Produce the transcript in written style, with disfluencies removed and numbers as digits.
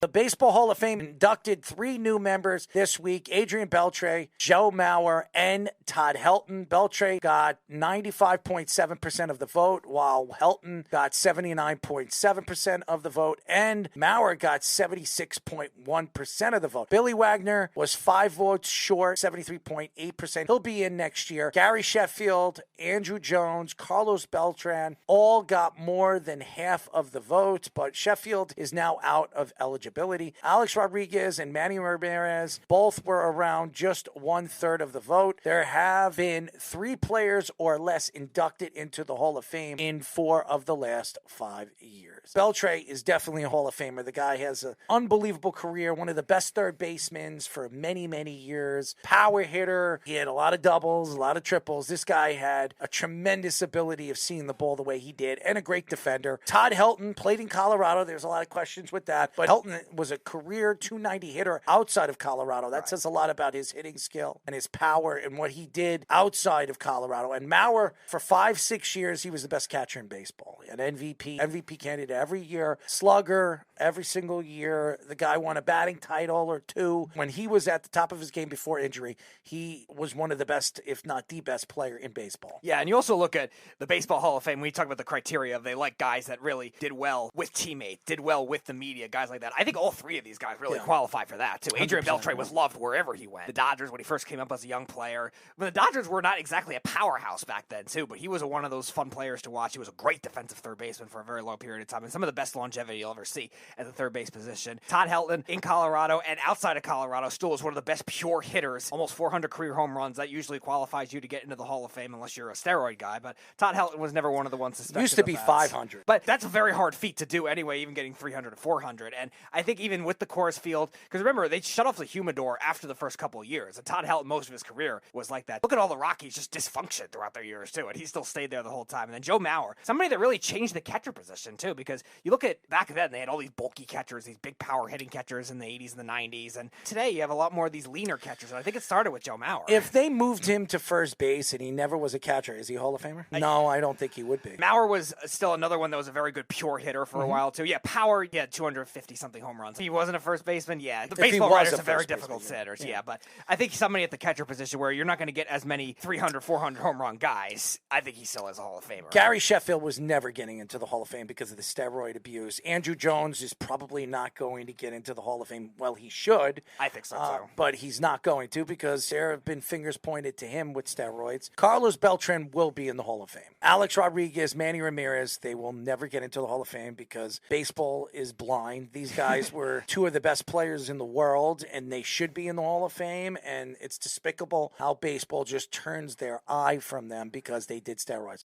The Baseball Hall of Fame inducted 3 new members this week: Adrian Beltre, Joe Mauer, and Todd Helton. Beltre got 95.7% of the vote, while Helton got 79.7% of the vote, and Mauer got 76.1% of the vote. Billy Wagner was 5 votes short, 73.8%. He'll be in next year. Gary Sheffield, Andrew Jones, Carlos Beltran all got more than half of the votes, but Sheffield is now out of eligibility. Alex Rodriguez and Manny Ramirez both were around just 1/3 of the vote. There have been 3 players or less inducted into the Hall of Fame in 4 of the last 5 years. Beltre is definitely a Hall of Famer. The guy has an unbelievable career, one of the best third basemen for many, many years. Power hitter. He had a lot of doubles, a lot of triples. This guy had a tremendous ability of seeing the ball the way he did, and a great defender. Todd Helton played in Colorado. There's a lot of questions with that, but Helton was a career .290 hitter outside of Colorado. That says a lot about his hitting skill and his power and what he did outside of Colorado. And Mauer, for 5-6 years, he was the best catcher in baseball. An MVP candidate every year, slugger every single year. The guy won a batting title or 2. When he was at the top of his game before injury, he was one of the best, if not the best player in baseball. Yeah, and you also look at the Baseball Hall of Fame, when you talk about the criteria of they like guys that really did well with teammates, did well with the media, guys like that. I think all 3 of these guys really qualify for that, too. Adrian Beltre was loved wherever he went. The Dodgers, when he first came up as a young player. But the Dodgers were not exactly a powerhouse back then, too, but he was one of those fun players to watch. He was a great defensive third baseman for a very long period of time, and some of the best longevity you'll ever see at the third base position. Todd Helton in Colorado and outside of Colorado still is one of the best pure hitters, almost 400 career home runs. That usually qualifies you to get into the Hall of Fame unless you're a steroid guy, but Todd Helton was never one of the ones suspected. Used to be 500. But that's a very hard feat to do anyway, even getting 300 to 400. And I think even with the Coors Field, because remember, they shut off the humidor after the first couple of years, and Todd Helton, most of his career was like that. Look at all the Rockies just dysfunctioned throughout their years, too, and he still stayed there the whole time. And then Joe Mauer, somebody that really changed the catcher position, too, because you look at back then, they had all these bulky catchers, these big power hitting catchers in the 80s and the 90s, and today you have a lot more of these leaner catchers, and I think it started with Joe Mauer. If they moved him to first base and he never was a catcher, is he a Hall of Famer? No, I don't think he would be. Mauer was still another one that was a very good pure hitter for a while, too. Yeah, power, he had 250-something home runs. He wasn't a first baseman, yeah. The baseball writers are very difficult sitters, yeah. But I think somebody at the catcher position where you're not going to get as many 300, 400 home run guys, I think he still is a Hall of Famer. Gary Sheffield was never getting into the Hall of Fame because of the steroid abuse. Andrew Jones is probably not going to get into the Hall of Fame. Well, he should. I think so, too. But he's not going to because there have been fingers pointed to him with steroids. Carlos Beltran will be in the Hall of Fame. Alex Rodriguez, Manny Ramirez, they will never get into the Hall of Fame because baseball is blind. These guys were 2 of the best players in the world, and they should be in the Hall of Fame, and it's despicable how baseball just turns their eye from them because they did steroids.